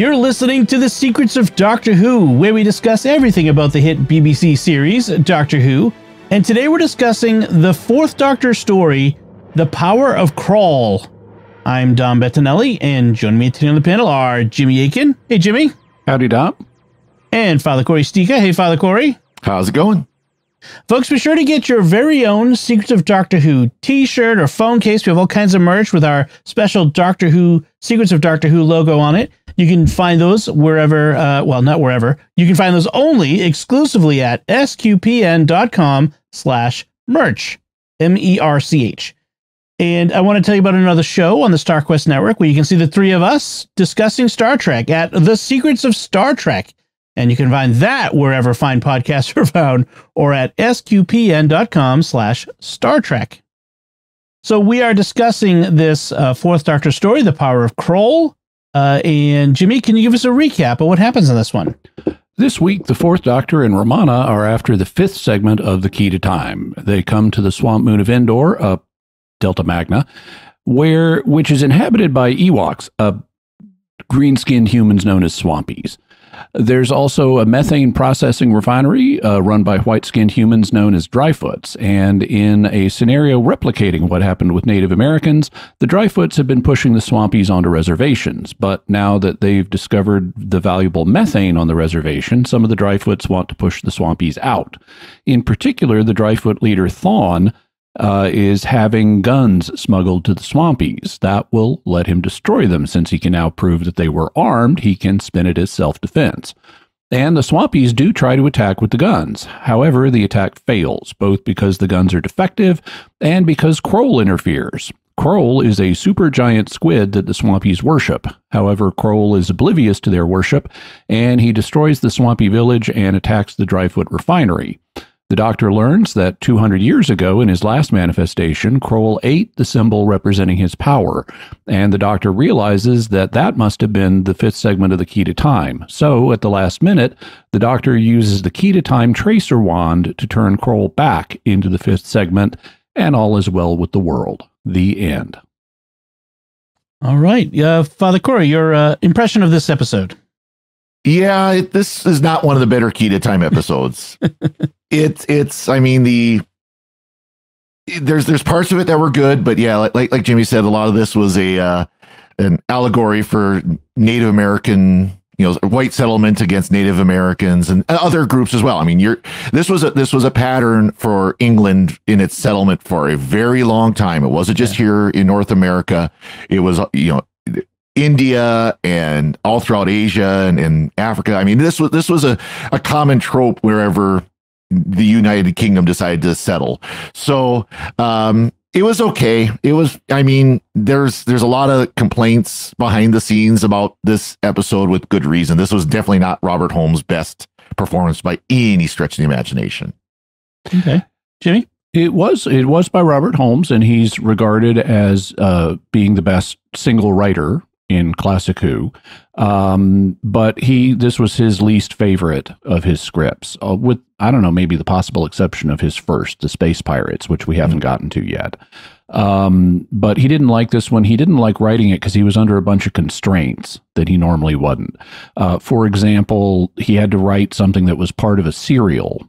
You're listening to The Secrets of Doctor Who, where we discuss everything about the hit BBC series, Doctor Who. And today we're discussing the Fourth Doctor story, The Power of Kroll. I'm Dom Bettinelli, and joining me today on the panel are Jimmy Akin. Hey, Jimmy. Howdy, Dom. And Father Cory Sticha. Hey, Father Cory. How's it going? Folks, be sure to get your very own Secrets of Doctor Who t-shirt or phone case. We have all kinds of merch with our special Doctor Who, Secrets of Doctor Who logo on it. You can find those wherever, well, not wherever. You can find those only exclusively at sqpn.com/merch, MERCH. And I want to tell you about another show on the StarQuest Network where you can see the three of us discussing Star Trek at The Secrets of Star Trek. And you can find that wherever fine podcasts are found or at sqpn.com/Star Trek. So we are discussing this Fourth Doctor story, The Power of Kroll. And Jimmy, can you give us a recap of what happens in this one? This week, the Fourth Doctor and Romana are after the fifth segment of the Key to Time. They come to the swamp moon of Endor, Delta Magna, which is inhabited by Ewoks, green-skinned humans known as Swampies. There's also a methane processing refinery run by white-skinned humans known as Dryfoots. And in a scenario replicating what happened with Native Americans, the Dryfoots have been pushing the Swampies onto reservations. But now that they've discovered the valuable methane on the reservation, some of the Dryfoots want to push the Swampies out. In particular, the Dryfoot leader Thawne is having guns smuggled to the Swampies. That will let him destroy them. Since he can now prove that they were armed, he can spin it as self-defense. And the Swampies do try to attack with the guns. However, the attack fails, both because the guns are defective and because Kroll interferes. Kroll is a supergiant squid that the Swampies worship. However, Kroll is oblivious to their worship, and he destroys the Swampy village and attacks the Dryfoot refinery. The Doctor learns that 200 years ago, in his last manifestation, Kroll ate the symbol representing his power, and the Doctor realizes that that must have been the fifth segment of the Key to Time. So, at the last minute, the Doctor uses the Key to Time tracer wand to turn Kroll back into the fifth segment, and all is well with the world. The end. All right. Father Cory, your impression of this episode? Yeah, this is not one of the better Key to Time episodes. I mean, there's parts of it that were good, but yeah, like Jimmy said, a lot of this was an allegory for Native American, white settlement against Native Americans and other groups as well. I mean, this was a pattern for England in its settlement for a very long time. It wasn't just here in North America. It was, India and all throughout Asia and Africa. I mean, this was a common trope wherever the United Kingdom decided to settle. So it was okay. It was, I mean, there's a lot of complaints behind the scenes about this episode with good reason. This was definitely not Robert Holmes' best performance by any stretch of the imagination. Okay. Jimmy? It was by Robert Holmes, and he's regarded as being the best single writer in Classic Who, but this was his least favorite of his scripts, with, I don't know, maybe the possible exception of his first, The Space Pirates, which we haven't gotten to yet. But he didn't like this one. He didn't like writing it because he was under a bunch of constraints that he normally wasn't. For example, he had to write something that was part of a serial,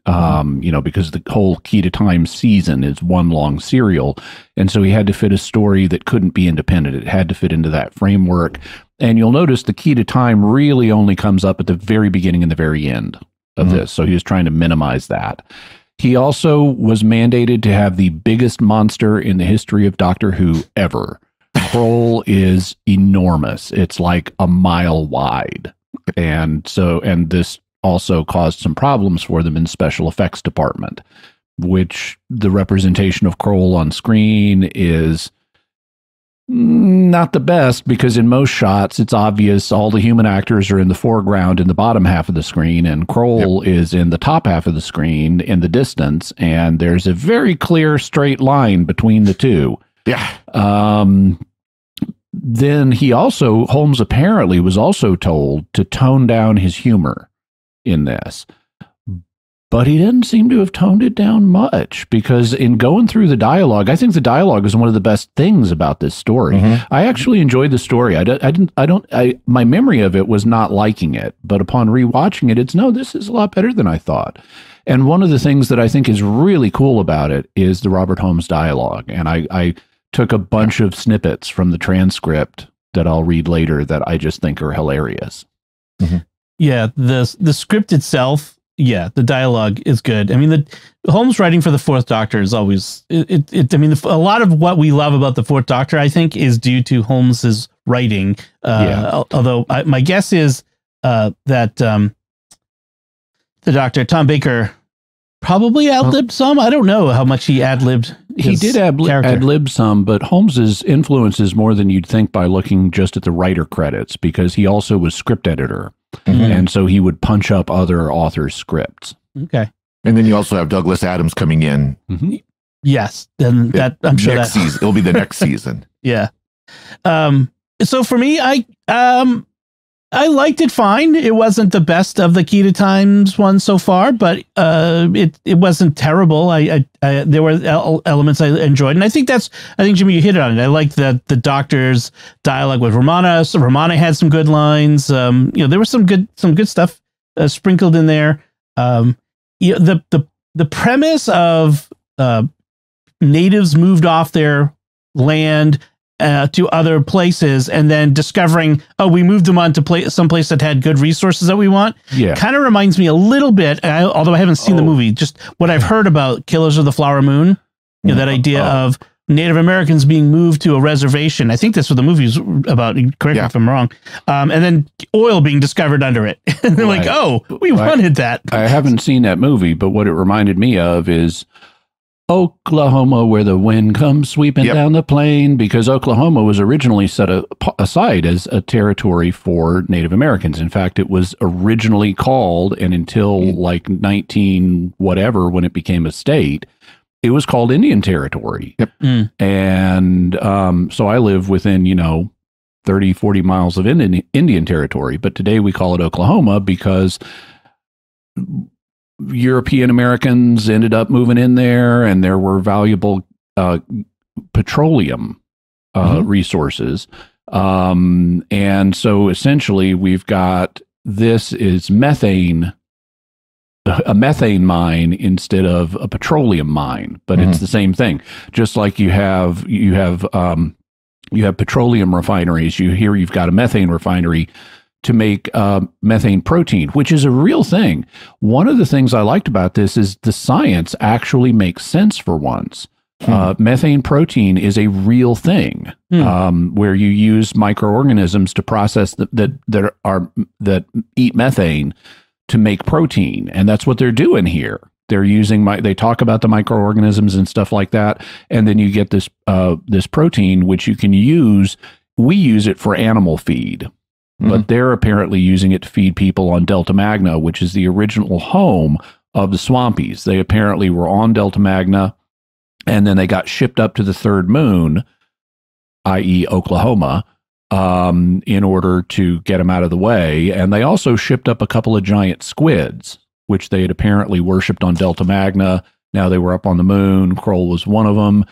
because the whole Key to Time season is one long serial. And so he had to fit a story that couldn't be independent. It had to fit into that framework. And you'll notice the Key to Time really only comes up at the very beginning and the very end of this. So he was trying to minimize that. He also was mandated to have the biggest monster in the history of Doctor Who ever. Kroll is enormous. It's like a mile wide. And this also caused some problems for them in the special effects department, which the representation of Kroll on screen is not the best, because in most shots, it's obvious all the human actors are in the foreground in the bottom half of the screen, and Kroll is in the top half of the screen in the distance, and there's a very clear straight line between the two. Yeah. Then Holmes apparently was also told to tone down his humor in this. But he didn't seem to have toned it down much, because in going through the dialogue, I think the dialogue is one of the best things about this story. I actually enjoyed the story. My memory of it was not liking it, but upon rewatching it, this is a lot better than I thought. And one of the things that I think is really cool about it is the Robert Holmes dialogue. And I took a bunch of snippets from the transcript that I'll read later that I just think are hilarious. Yeah, the script itself, yeah, the dialogue is good. I mean, the Holmes writing for the Fourth Doctor is always I mean, a lot of what we love about the Fourth Doctor, I think, is due to Holmes's writing. Although my guess is that the Doctor, Tom Baker, probably ad-libbed some. I don't know how much he ad-libbed. He did ad-lib some, but Holmes's influence is more than you'd think by looking just at the writer credits, because he also was script editor. And so he would punch up other authors' scripts. Okay. And then you also have Douglas Adams coming in. Yes. Then that, I'm sure next season, it'll be the next season. Yeah. So for me, I liked it fine. It wasn't the best of the Key to Times one so far, but it wasn't terrible. There were elements I enjoyed, and I think Jimmy, you hit it on it. I liked the Doctor's dialogue with Romana. So Romana had some good lines. There was some good stuff sprinkled in there. The premise of natives moved off their land to other places, and then discovering, we moved them on to someplace that had good resources that we want. Yeah, kind of reminds me a little bit, although I haven't seen the movie, just what I've heard about Killers of the Flower Moon. That idea of Native Americans being moved to a reservation. I think that's what the movie's about. Correct me if I'm wrong. And then oil being discovered under it. And they're like, we wanted that. I haven't seen that movie, but what it reminded me of is Oklahoma, where the wind comes sweeping down the plain, because Oklahoma was originally set aside as a territory for Native Americans. In fact, it was originally called, and until like 19 whatever, when it became a state, it was called Indian Territory. And so I live within, 30, 40 miles of Indian Territory, but today we call it Oklahoma because European Americans ended up moving in there, and there were valuable petroleum resources. And so essentially we've got, this is a methane mine instead of a petroleum mine, but it's the same thing. Just like you have petroleum refineries, you've got a methane refinery to make methane protein, which is a real thing. One of the things I liked about this is the science actually makes sense for once. Methane protein is a real thing, where you use microorganisms to process that eat methane to make protein, and that's what they're doing here. They're using they talk about the microorganisms and stuff like that, and then you get this protein, which you can use. We use it for animal feed. But they're apparently using it to feed people on Delta Magna, which is the original home of the Swampies. They apparently were on Delta Magna, and then they got shipped up to the third moon, i.e. Oklahoma, in order to get them out of the way. And they also shipped up a couple of giant squids, which they had apparently worshipped on Delta Magna. Now they were up on the moon. Kroll was one of them.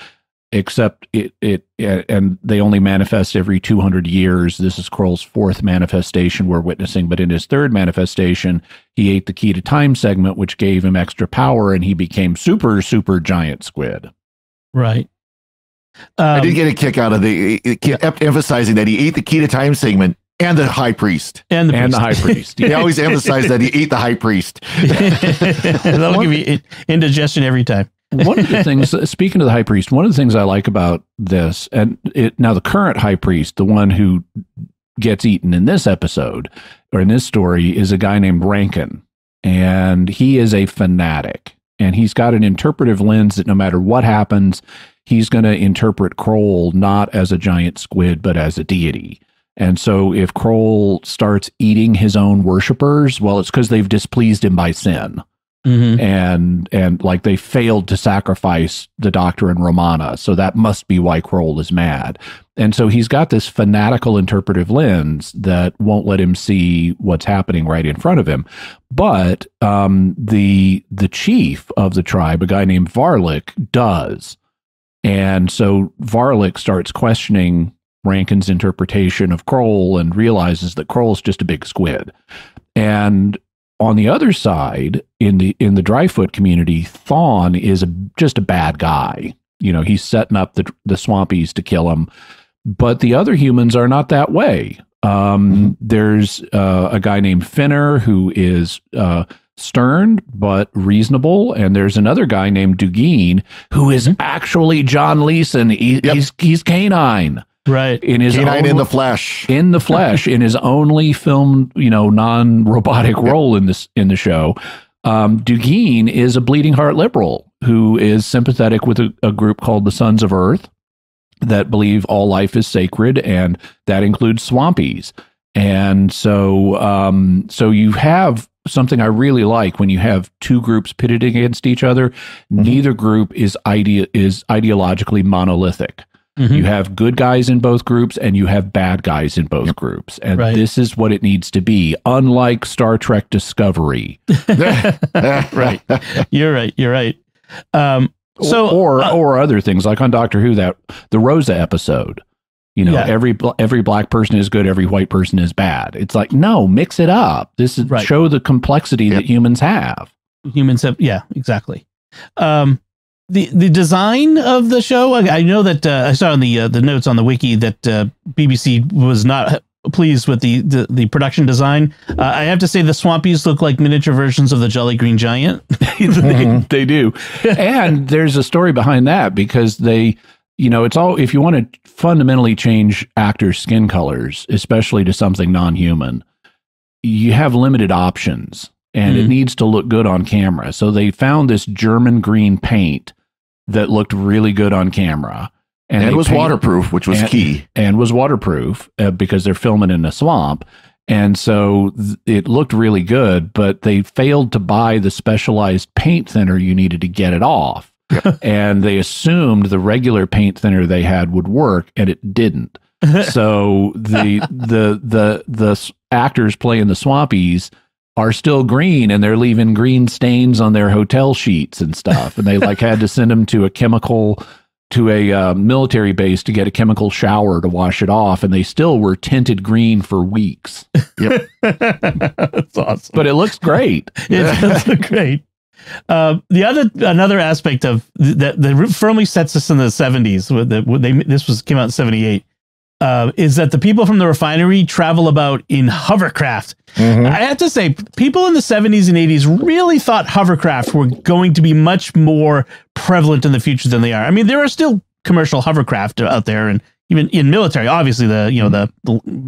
Except and they only manifest every 200 years. This is Kroll's fourth manifestation we're witnessing, but in his third manifestation, he ate the Key to Time segment, which gave him extra power, and he became super, super giant squid. Right. I did get a kick out of emphasizing that he ate the Key to Time segment and the high priest. And the high priest. They always emphasize that he ate the high priest. That'll give you indigestion every time. One of the things, speaking of the high priest, one of the things I like about this, now the current high priest, the one who gets eaten in this episode, or in this story, is a guy named Rankin. And he is a fanatic. And he's got an interpretive lens that no matter what happens, he's going to interpret Kroll not as a giant squid, but as a deity. And so if Kroll starts eating his own worshipers, well, it's because they've displeased him by sin. and like they failed to sacrifice the Doctor and Romana, so that must be why Kroll is mad. And so he's got this fanatical interpretive lens that won't let him see what's happening right in front of him. But the chief of the tribe, a guy named Varlic, does. And so Varlic starts questioning Rankin's interpretation of Kroll and realizes that Kroll's just a big squid. And on the other side, in the Dryfoot community, Thawne is just a bad guy. You know, he's setting up the Swampies to kill him. But the other humans are not that way. There's a guy named Finner who is stern but reasonable, and there's another guy named Dugeen who is actually John Leeson. He's canine. Right. In the flesh. In the flesh, in his only filmed, non-robotic role in the show. Dugeen is a bleeding heart liberal who is sympathetic with a group called the Sons of Earth that believe all life is sacred, and that includes Swampies. And so you have something I really like when you have two groups pitted against each other. Neither group is ideologically monolithic. You have good guys in both groups and you have bad guys in both groups. And this is what it needs to be, unlike Star Trek Discovery. Right. You're right. Or other things like on Doctor Who, the Rosa episode. Every black person is good, every white person is bad. It's like, no, mix it up. This is show the complexity that humans have. Yeah, exactly. The design of the show, I know that I saw in the notes on the wiki that BBC was not pleased with the production design. I have to say the Swampies look like miniature versions of the Jolly Green Giant. They do. And there's a story behind that because it's all, if you want to fundamentally change actors' skin colors, especially to something non-human, you have limited options and it needs to look good on camera. So they found this German green paint that looked really good on camera. And it was waterproof, which was key. And was waterproof because they're filming in a swamp. And so it looked really good, but they failed to buy the specialized paint thinner you needed to get it off. And they assumed the regular paint thinner they had would work, and it didn't. So the actors playing the Swampies are still green, and they're leaving green stains on their hotel sheets and stuff. And they had to send them to a military base to get a chemical shower to wash it off, and they still were tinted green for weeks. That's awesome. But it looks great. It does look great. Another aspect of that firmly sets us in the 70s. Came out in 78. Is that the people from the refinery travel about in hovercraft. I have to say, people in the 70s and 80s really thought hovercraft were going to be much more prevalent in the future than they are. I mean, there are still commercial hovercraft out there, and even in military, obviously the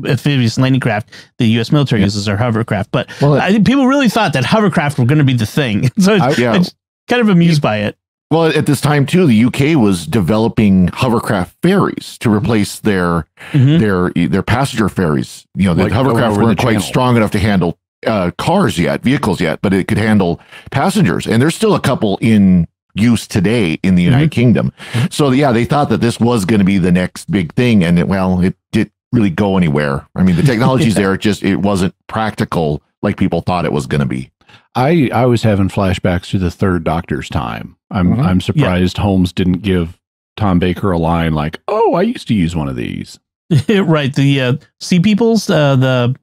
amphibious landing craft the U.S. military uses are hovercraft. But I think people really thought that hovercraft were going to be the thing. So it's kind of amused by it. Well, at this time too, the UK was developing hovercraft ferries to replace their passenger ferries. The hovercraft weren't quite strong enough to handle vehicles yet, but it could handle passengers. And there's still a couple in use today in the United Kingdom. So they thought that this was going to be the next big thing, and it didn't really go anywhere. I mean, the technology's there, it wasn't practical like people thought it was going to be. I was having flashbacks to the third Doctor's time. I'm surprised Holmes didn't give Tom Baker a line like, "Oh, I used to use one of these." Right, the Sea Peoples, the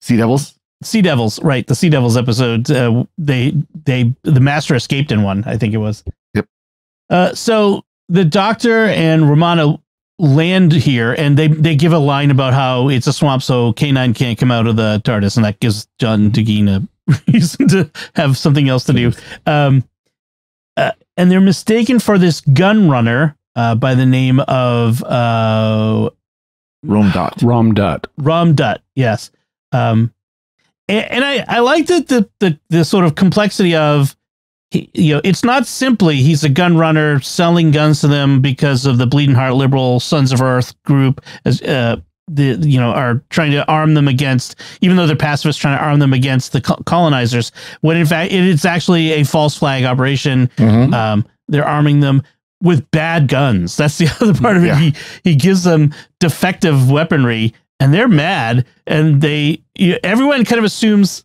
Sea Devils. Sea Devils, right? The Sea Devils episode. The Master escaped in one, I think it was. Yep. So the Doctor and Romana land here, and they give a line about how it's a swamp, so K9 can't come out of the TARDIS, and that gives John Dugeen a reason to have something else to do. And they're mistaken for this gun runner by the name of Rom Dutt. Yes. And I like the sort of complexity of, it's not simply he's a gun runner selling guns to them because of the Bleeding Heart Liberal Sons of Earth group, as are trying to arm them against, even though they're pacifists, trying to arm them against the colonizers, when in fact it's actually a false flag operation. They're arming them with bad guns. That's the other part of it. Yeah. He gives them defective weaponry, and they're mad, and everyone kind of assumes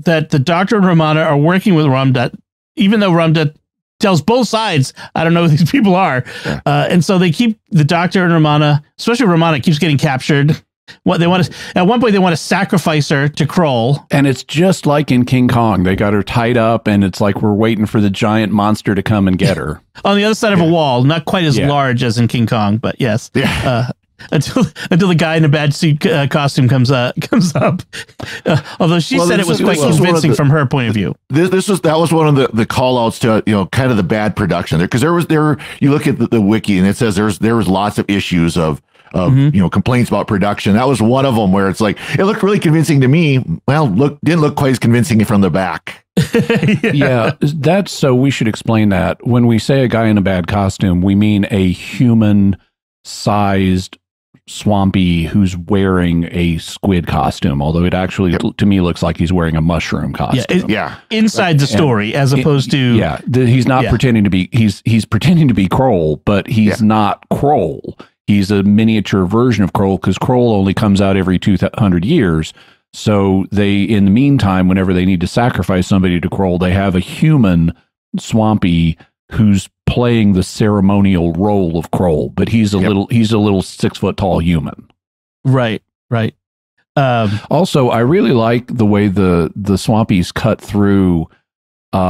that the Doctor and Romana are working with Ramdut, even though Ramdut tells both sides, I don't know who these people are. Yeah. And so they keep the Doctor and Romana, especially Romana, keeps getting captured. At one point they want to sacrifice her to Kroll. And it's just like in King Kong. They got her tied up, and it's like we're waiting for the giant monster to come and get her. On the other side of a wall, not quite as large as in King Kong, but yes. Yeah. Until the guy in a bad suit costume comes up. Although she said it was quite convincing from her point of view. That was one of the call outs to kind of the bad production there, because you look at the wiki and it says there was lots of issues of complaints about production. That was one of them where it's like it looked really convincing to me. Well, didn't look quite as convincing from the back. Yeah, that's so we should explain that. When we say a guy in a bad costume, we mean a human sized swampy who's wearing a squid costume, although it actually to me looks like he's wearing a mushroom costume. Inside the story, as opposed to he's not pretending to be he's pretending to be Kroll, but he's not Kroll. He's a miniature version of Kroll, because Kroll only comes out every 200 years. So they, in the meantime, whenever they need to sacrifice somebody to Kroll, they have a human swampy who's playing the ceremonial role of Kroll, but he's a little 6 foot tall human. Right. Also, I really like the way the swampies cut through. This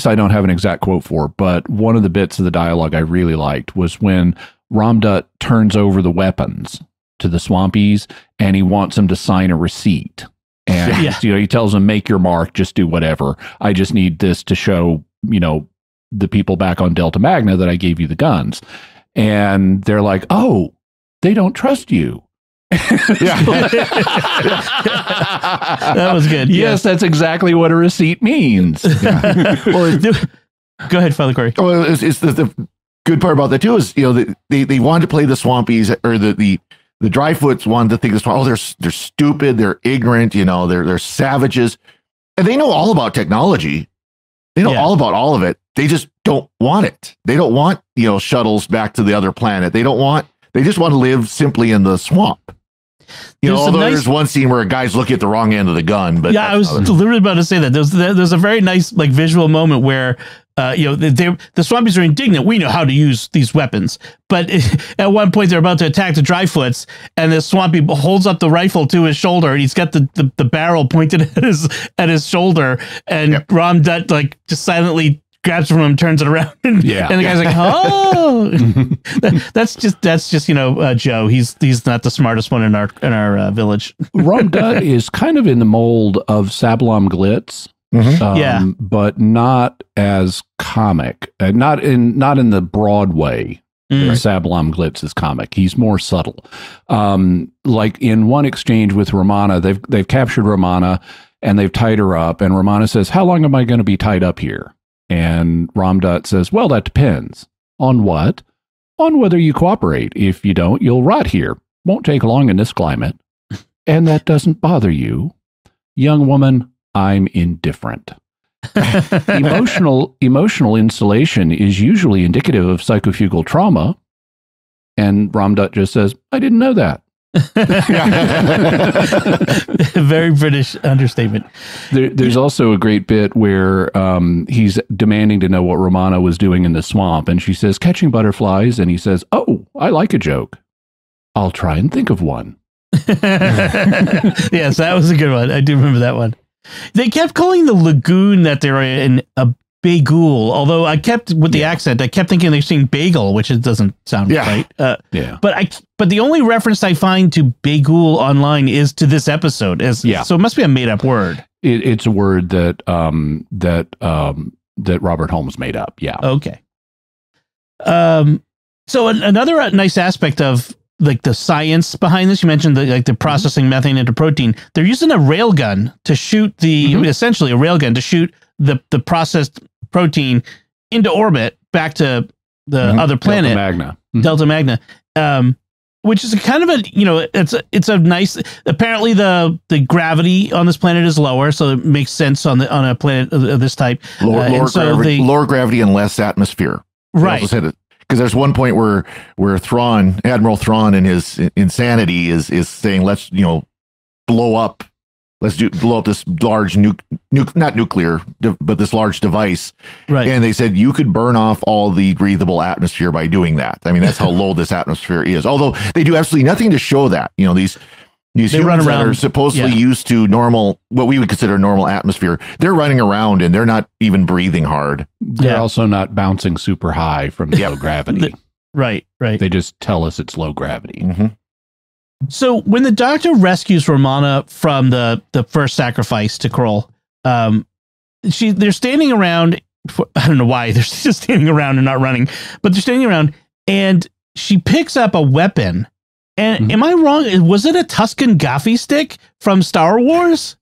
I don't have an exact quote for, but one of the bits of the dialogue I really liked was when Ramdut turns over the weapons to the swampies, and he wants them to sign a receipt. And he tells them, make your mark, just do whatever. I just need this to show, the people back on Delta Magna that I gave you the guns. And they're like, oh, they don't trust you. That was good. Yes, that's exactly what a receipt means. Well, go ahead, Father Cory. Well, it's the good part about that too is they wanted to play the swampies, or the Dryfoots wanted to think they're stupid, they're ignorant, they're savages, and they know all about technology. They know all about all of it. They just don't want it. They don't want shuttles back to the other planet. They just want to live simply in the swamp. There's one scene where a guy's looking at the wrong end of the gun. But I was literally about to say that. There's a very nice visual moment where the swampies are indignant. We know how to use these weapons, but at one point they're about to attack the Dryfoots, and the swampy holds up the rifle to his shoulder, and he's got the barrel pointed at his shoulder, and Ramdut just silently grabs it from him, turns it around, and the guy's like, "Oh, that's just Joe. He's not the smartest one in our village." Ramdut is kind of in the mold of Sablom Glitz, but not as comic. Not in the broad way. Sablom Glitz is comic. He's more subtle. Like in one exchange with Romana, they've captured Romana and they've tied her up, and Romana says, "How long am I going to be tied up here?" And Ramdut says, "Well, that depends. On what? On whether you cooperate. If you don't, you'll rot here. Won't take long in this climate. And that doesn't bother you. Young woman, I'm indifferent." Emotional insulation is usually indicative of psychofugal trauma. And Ramdut just says, "I didn't know that." Very British understatement. There's also a great bit where he's demanding to know what Romana was doing in the swamp, and she says, "Catching butterflies," and he says, "Oh, I like a joke. I'll try and think of one." Yes, that was a good one. I do remember that one. They kept calling the lagoon that they're in a Bagul, although I kept with the accent, I kept thinking they're saying bagel, which it doesn't sound right. But the only reference I find to Bagul online is to this episode. So it must be a made up word. It's a word that Robert Holmes made up. Yeah. Okay. So another nice aspect of the science behind this, you mentioned the processing methane into protein. They're using a railgun to shoot essentially a railgun to shoot the processed protein into orbit back to the other planet, Delta Magna. which is a kind of a, it's a nice, apparently the gravity on this planet is lower, so it makes sense on a planet of this type. Lower gravity and less atmosphere. Right. Because there's one point where Admiral Thrawn in his insanity is saying, let's, blow up this large not nuclear, but this large device. Right. And they said you could burn off all the breathable atmosphere by doing that. I mean, that's how low this atmosphere is. Although they do absolutely nothing to show that, these humans that are supposedly used to normal, what we would consider normal atmosphere, they're running around and they're not even breathing hard. They're also not bouncing super high from low gravity. Right. They just tell us it's low gravity. Mm-hmm. So when the Doctor rescues Romana from the first sacrifice to Kroll, they're standing around. I don't know why they're just standing around and not running, but they're standing around, and she picks up a weapon. And am I wrong? Was it a Tuscan Gaffi stick from Star Wars?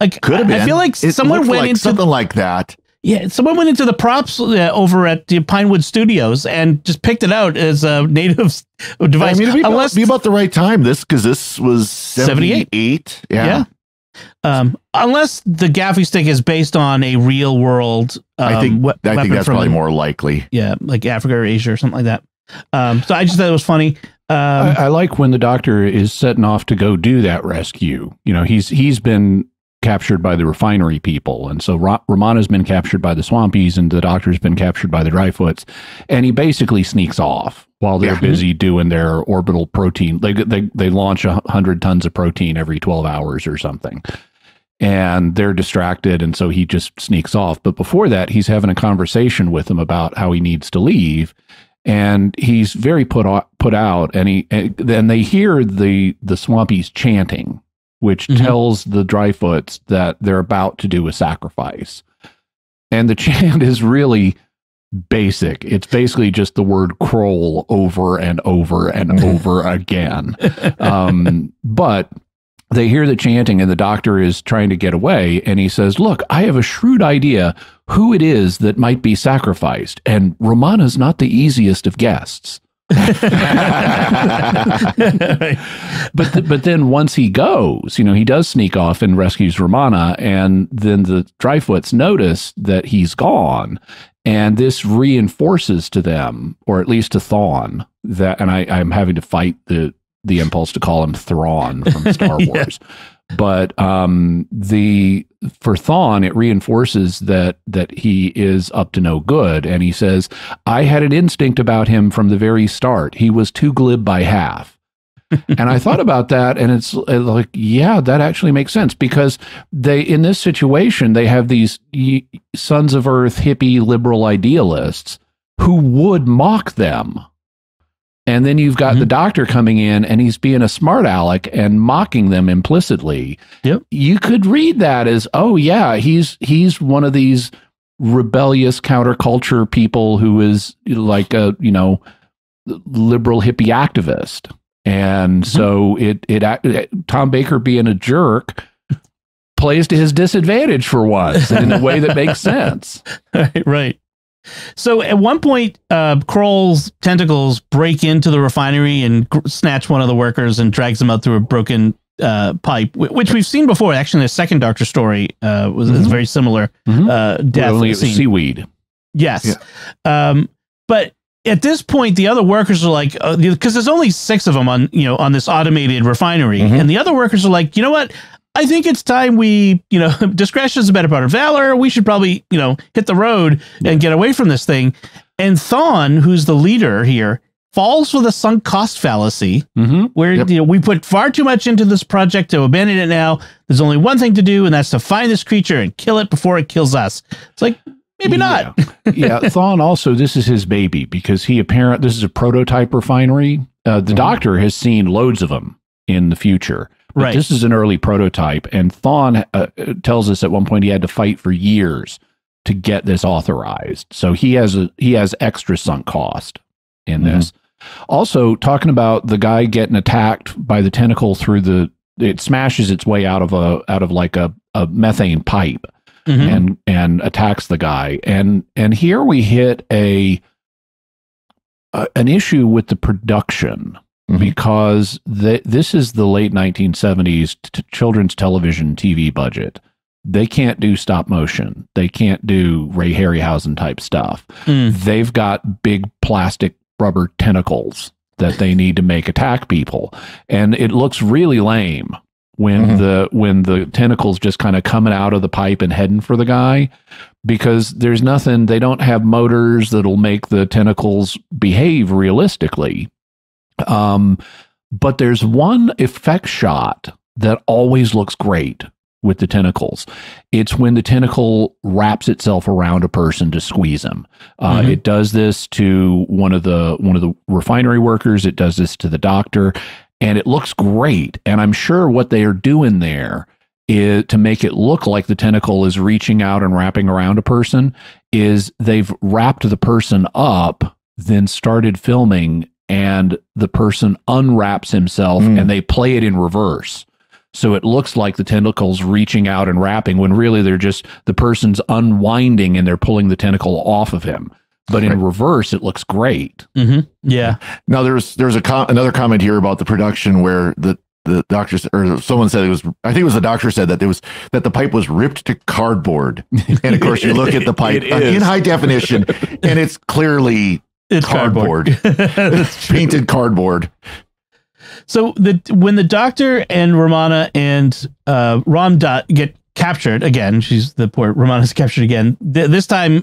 Like, could have been. I feel like someone went into something like that. Yeah, someone went into the props over at the Pinewood Studios and just picked it out as a native device. I mean, it'd be about the right time. This was 78. Yeah. Unless the Gaffi stick is based on a real world. I think that's probably more likely. Yeah, like Africa or Asia or something like that. So I just thought it was funny. I like when the Doctor is setting off to go do that rescue. He's been captured by the refinery people, and so Romana's been captured by the Swampies, and the Doctor's been captured by the Dryfoots, and he basically sneaks off while they're busy doing their orbital protein. They launch 100 tons of protein every 12 hours or something, and they're distracted, and so he just sneaks off. But before that, he's having a conversation with them about how he needs to leave, and he's very put out, and then they hear the Swampies chanting, which tells the Dryfoots that they're about to do a sacrifice. And the chant is really basic. It's basically just the word Kroll over and over and over again. But they hear the chanting, and the Doctor is trying to get away, and he says, look, I have a shrewd idea who it is that might be sacrificed, and Romana's not the easiest of guests. But then once he goes, he does sneak off and rescues Romana, and then the Dryfoots notice that he's gone, and this reinforces to them, or at least to Thawne, that, and I'm having to fight the impulse to call him Thrawn from Star Wars. But for Thawne, it reinforces that he is up to no good. And he says, I had an instinct about him from the very start. He was too glib by half. And I thought about that, and it's like, yeah, that actually makes sense, because in this situation, they have these sons of earth, hippie, liberal idealists who would mock them. And then you've got the Doctor coming in, and he's being a smart aleck and mocking them implicitly. Yep. You could read that as, oh yeah, he's one of these rebellious counterculture people who is like a, liberal hippie activist. And so Tom Baker being a jerk plays to his disadvantage for once in a way that makes sense. Right. So at one point, Kroll's tentacles break into the refinery and snatch one of the workers and drags them out through a broken pipe, which we've seen before. Actually, the second Doctor story was very similar death. Only it was seaweed. Yes. Yeah. But at this point, the other workers are like, because there's only 6 of them on this automated refinery, and the other workers are like, you know what? I think it's time we, discretion is a better part of valor. We should probably, hit the road and get away from this thing. And Thawne, who's the leader here, falls for the sunk cost fallacy, where we put far too much into this project to abandon it now. There's only one thing to do, and that's to find this creature and kill it before it kills us. It's like, maybe not. Thawne also, this is his baby, because this is a prototype refinery. The Doctor has seen loads of them in the future. But this is an early prototype, and Thawne tells us at one point he had to fight for years to get this authorized. So he has extra sunk cost in this. Also, talking about the guy getting attacked by the tentacle it smashes its way out of a methane pipe and attacks the guy. And here we hit an issue with the production. because this is the late 1970s children's television TV budget. They can't do stop motion. They can't do Ray Harryhausen type stuff. They've got big plastic rubber tentacles that they need to make attack people. And it looks really lame when the tentacles just kind of coming out of the pipe and heading for the guy, because there's nothing, they don't have motors that'll make the tentacles behave realistically. But there's one effect shot that always looks great with the tentacles. It's when the tentacle wraps itself around a person to squeeze them. It does this to one of the refinery workers. It does this to the doctor, and it looks great. And I'm sure what they are doing there is to make it look like the tentacle is reaching out and wrapping around a person, is they've wrapped the person up, then started filming, and the person unwraps himself and they play it in reverse. So it looks like the tentacles reaching out and wrapping, when really they're just, the person's unwinding and they're pulling the tentacle off of him. But in reverse, it looks great. Yeah. Now there's another comment here about the production where the doctor, or someone said, I think it was the doctor said that the pipe was ripped to cardboard. And of course you look at the pipe in high definition and it's clearly cardboard. It's painted cardboard. So when the doctor and Romana and Ram Dutt get captured again, Romana's captured again. This time,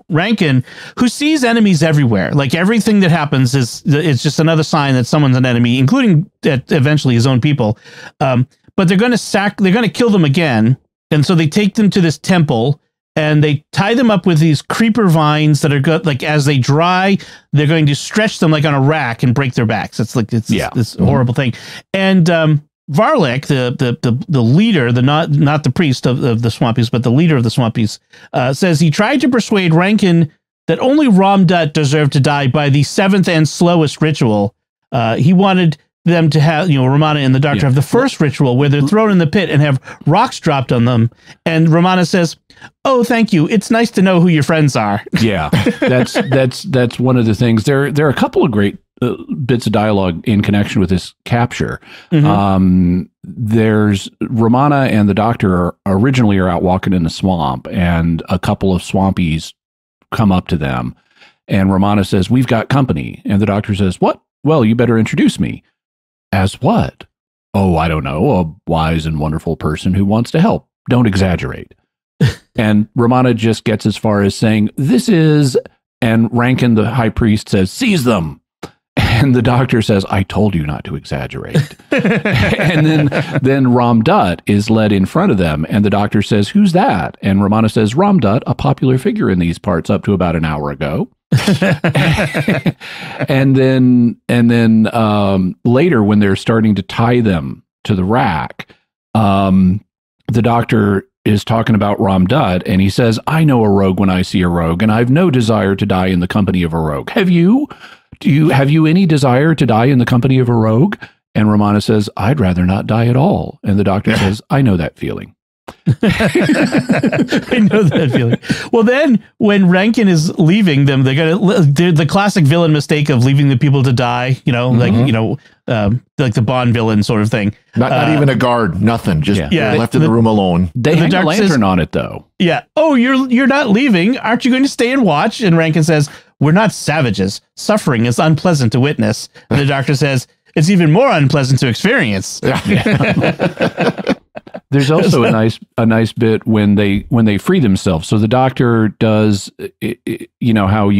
Rankin, who sees enemies everywhere, like everything that happens it's just another sign that someone's an enemy, including eventually his own people. But they're going to kill them again, and so they take them to this temple. And they tie them up with these creeper vines that are good. Like as they dry, they're going to stretch them like on a rack and break their backs. It's this horrible thing. And Varlik, the leader, not the priest of the Swampies, but the leader of the Swampies, says he tried to persuade Rankin that only Ram Dutt deserved to die by the seventh and slowest ritual. He wanted them to have, Romana and the doctor have the first ritual where they're thrown in the pit and have rocks dropped on them. And Romana says, "Oh, thank you. It's nice to know who your friends are." Yeah, that's one of the things. There are a couple of great bits of dialogue in connection with this capture. There's Romana and the doctor originally are out walking in the swamp, and a couple of Swampies come up to them, and Romana says, "We've got company," and the doctor says, "What? Well, you better introduce me." "As what?" "Oh, I don't know. A wise and wonderful person who wants to help. Don't exaggerate." And Romana just gets as far as saying, "This is," and Rankin, the high priest, says, "Seize them." And the doctor says, "I told you not to exaggerate." And then Ram Dutt is led in front of them, and the doctor says, "Who's that?" And Romana says, "Ram Dutt, a popular figure in these parts up to about an hour ago." and then later, when they're starting to tie them to the rack, the doctor is talking about Ram Dutt, and he says, "I know a rogue when I see a rogue, and I've no desire to die in the company of a rogue. Have you? Have you any desire to die in the company of a rogue?" And Romana says, "I'd rather not die at all." And the doctor says, "I know that feeling." I know that feeling. Well, then when Rankin is leaving them, they're the classic villain mistake of leaving the people to die, like the Bond villain sort of thing. Not even a guard, nothing. Just left in the room alone. They hang a lantern on it, though. Yeah. "Oh, you're not leaving. Aren't you going to stay and watch?" And Rankin says, "We're not savages. Suffering is unpleasant to witness." And the doctor says, "It's even more unpleasant to experience." There's also a nice bit when they free themselves. So the doctor does, how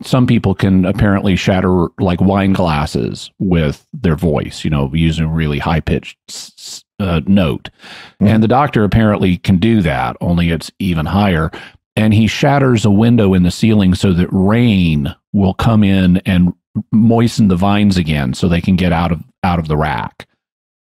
some people can apparently shatter like wine glasses with their voice, using a really high pitched note. And the doctor apparently can do that, only it's even higher. And he shatters a window in the ceiling so that rain will come in and moisten the vines again so they can get out of the rack.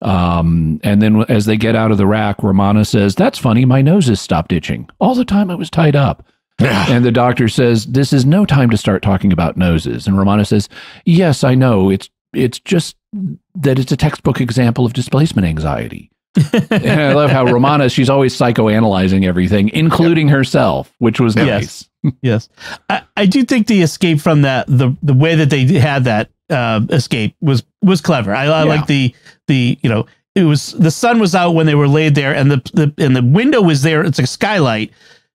And then as they get out of the rack, Romana says, "That's funny. My nose has stopped itching. All the time it was tied up." And the doctor says, "This is no time to start talking about noses." And Romana says, "Yes, I know. It's just that it's a textbook example of displacement anxiety." And I love how Romana, she's always psychoanalyzing everything, including herself, which was nice. Yes. I do think the escape from that, the way that they had that escape was clever. I like the it was the sun was out when they were laid there, and the window was there. It's a skylight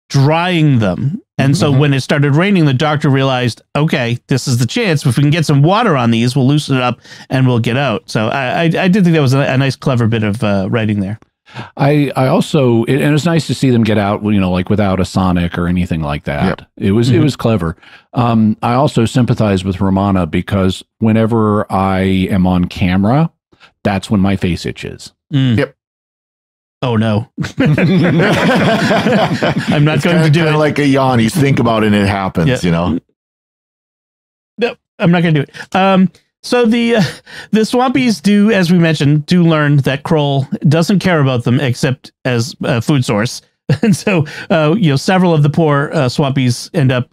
drying them. And so when it started raining, the doctor realized, okay, this is the chance. If we can get some water on these, we'll loosen it up and we'll get out. So I did think that was a nice, clever bit of writing there. I also, and it was nice to see them get out, like without a sonic or anything like that. Yep. It was clever. I also sympathize with Romana because whenever I am on camera, that's when my face itches. Yep. Oh no. I'm not going to do it. Like a yawn. You think about it and it happens, No, I'm not going to do it. So the Swampies do, as we mentioned, do learn that Kroll doesn't care about them except as a food source. And so, several of the poor Swampies end up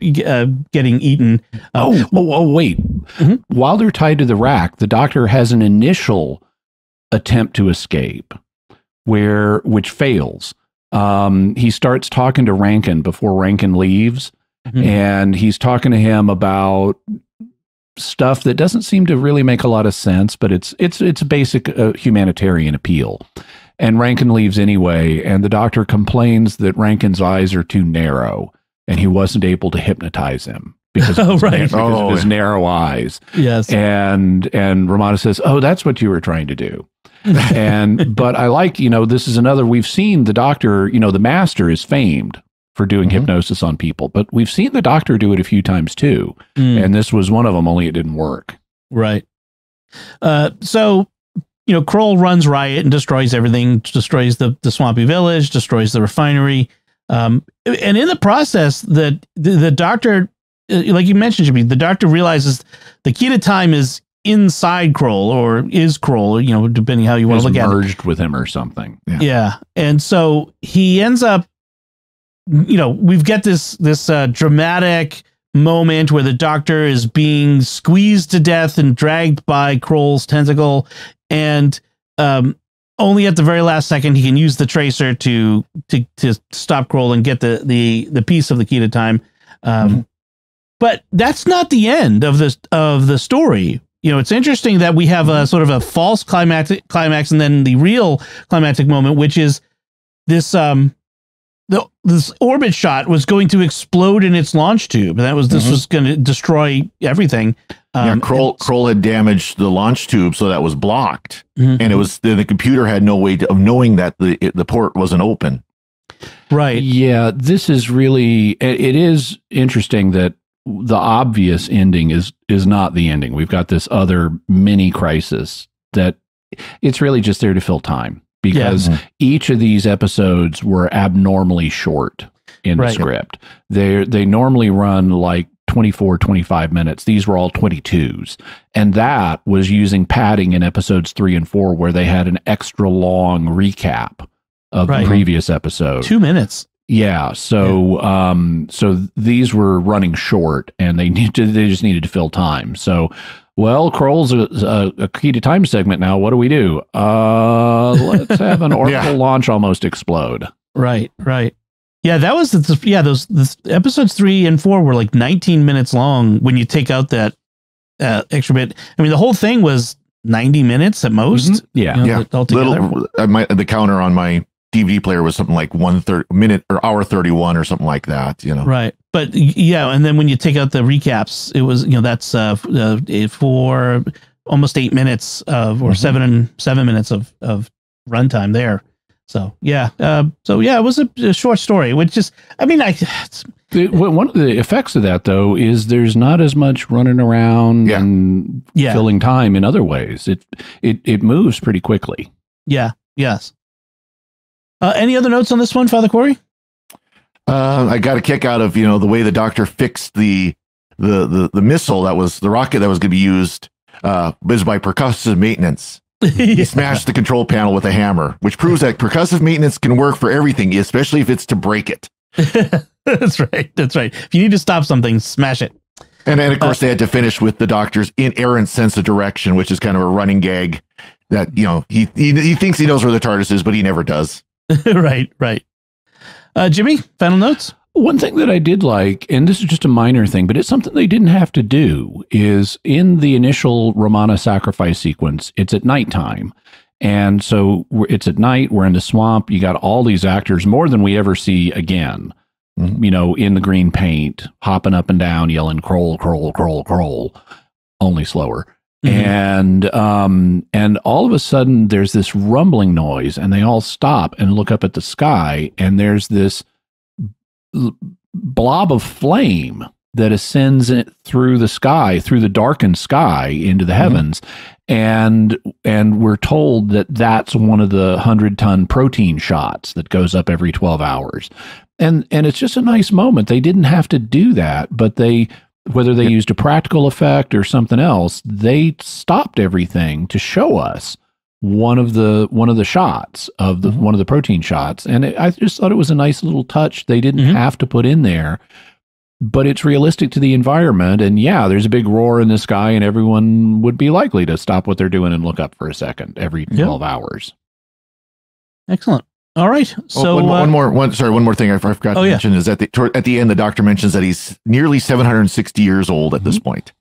getting eaten. Wait. While they're tied to the rack, the doctor has an initial attempt to escape, which fails. He starts talking to Rankin before Rankin leaves, and he's talking to him about stuff that doesn't seem to really make a lot of sense, but it's a basic humanitarian appeal. And Rankin leaves anyway, and the doctor complains that Rankin's eyes are too narrow, and he wasn't able to hypnotize him because of his narrow eyes. Yes. And Romana says, "Oh, that's what you were trying to do." But I like, this is another, we've seen the doctor, the master is famed for doing hypnosis on people, but we've seen the doctor do it a few times too. And this was one of them, only it didn't work. Right. So, Kroll runs riot and destroys everything, destroys the swampy village, destroys the refinery. And in the process, the doctor, like you mentioned, Jimmy, the doctor realizes the key to time is inside Kroll, or is Kroll, depending how you want to look at it. Merged with him or something. Yeah. And so he ends up, we've got this dramatic moment where the doctor is being squeezed to death and dragged by Kroll's tentacle. And only at the very last second, he can use the tracer to stop Kroll and get the piece of the key to time. But that's not the end of the story. It's interesting that we have a sort of a false climax and then the real climactic moment, which is this this orbit shot was going to explode in its launch tube. And this was going to destroy everything. Kroll had damaged the launch tube, so that was blocked, and it was the computer had no way of knowing that the port wasn't open. Right. Yeah, this is really, it is interesting that the obvious ending is not the ending. We've got this other mini crisis that it's really just there to fill time, because each of these episodes were abnormally short in the script. They normally run like 24, 25 minutes. These were all 22s. And that was using padding in episodes 3 and 4, where they had an extra long recap of the previous episode. 2 minutes. Yeah. So, so these were running short, and they just needed to fill time. So, well, Kroll's a key to time segment now. What do we do? Let's have an orbital launch almost explode. Right. Yeah, that was those episodes 3 and 4 were like 19 minutes long when you take out that extra bit. I mean, the whole thing was 90 minutes at most. Altogether. The counter on my DVD player was something like 1/3 minute or hour 31 or something like that, Right. But and then when you take out the recaps, it was, that's for almost 8 minutes or 7 minutes of runtime there. So, it was a short story, which is, one of the effects of that, though, is there's not as much running around and filling time in other ways. It moves pretty quickly. Yeah. Yes. Any other notes on this one, Father Cory? I got a kick out of, the way the doctor fixed the missile the rocket that was going to be used was by percussive maintenance. He smashed the control panel with a hammer, which proves that percussive maintenance can work for everything, especially if it's to break it. That's right. If you need to stop something, smash it. And then, of course, they had to finish with the doctor's inerrant sense of direction, which is kind of a running gag that, he thinks he knows where the TARDIS is, but he never does. Right. Jimmy, final notes? One thing that I did like, and this is just a minor thing, but it's something they didn't have to do, is in the initial Romana sacrifice sequence, it's at nighttime. And so it's at night, we're in the swamp, you got all these actors, more than we ever see again, you know, in the green paint, hopping up and down, yelling, Kroll, Kroll, Kroll, Kroll, only slower. And all of a sudden there's this rumbling noise and they all stop and look up at the sky, and there's this blob of flame that ascends through the sky, through the darkened sky into the heavens. And we're told that that's one of the 100-ton protein shots that goes up every 12 hours. And it's just a nice moment. They didn't have to do that, but whether they used a practical effect or something else, they stopped everything to show us one of the shots of the one of the protein shots. And I just thought it was a nice little touch they didn't have to put in there, but it's realistic to the environment. And yeah, there's a big roar in the sky and everyone would be likely to stop what they're doing and look up for a second every 12 hours. Excellent. All right. So one more thing I forgot to mention is that at the end, the doctor mentions that he's nearly 760 years old at this point.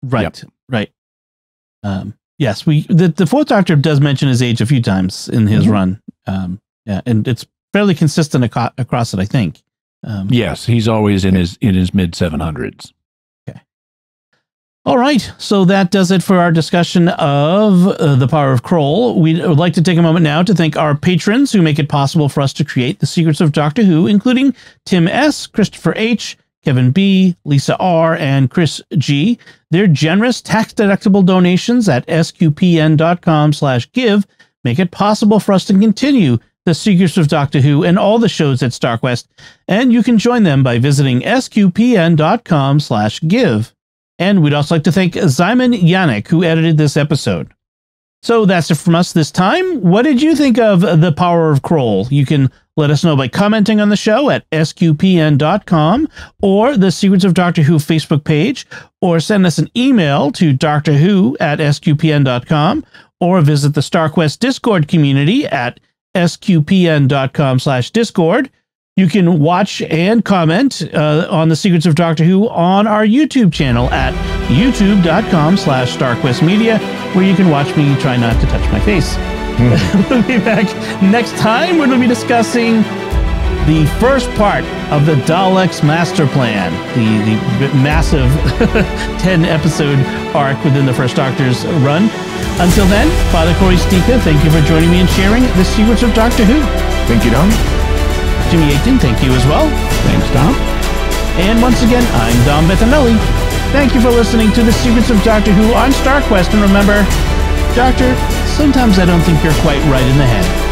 Right. Right. Yes, the Fourth Doctor does mention his age a few times in his run. Yeah, and it's fairly consistent across it, I think. Yes, he's always in his mid 700s. Okay. All right, so that does it for our discussion of the power of Kroll. We would like to take a moment now to thank our patrons who make it possible for us to create the Secrets of Doctor Who, including Tim S., Christopher H., Kevin B., Lisa R., and Chris G. Their generous tax-deductible donations at sqpn.com/give make it possible for us to continue the Secrets of Doctor Who and all the shows at StarQuest, and you can join them by visiting sqpn.com/give. And we'd also like to thank Simon Yannick, who edited this episode. So that's it from us this time. What did you think of The Power of Kroll? You can let us know by commenting on the show at sqpn.com or the Secrets of Doctor Who Facebook page, or send us an email to drwho@sqpn.com, or visit the StarQuest Discord community at sqpn.com/discord. You can watch and comment on the Secrets of Doctor Who on our YouTube channel at youtube.com/StarQuestMedia, where you can watch me try not to touch my face. We'll be back next time when we'll be discussing the first part of the Daleks Master Plan, the massive 10-episode arc within the First Doctor's run. Until then, Father Cory Sticha, thank you for joining me and sharing the Secrets of Doctor Who. Thank you, Dom. Jimmy Akin, thank you as well. Thanks, Tom. And once again, I'm Dom Bettinelli. Thank you for listening to the Secrets of Doctor Who on StarQuest. And remember, Doctor, sometimes I don't think you're quite right in the head.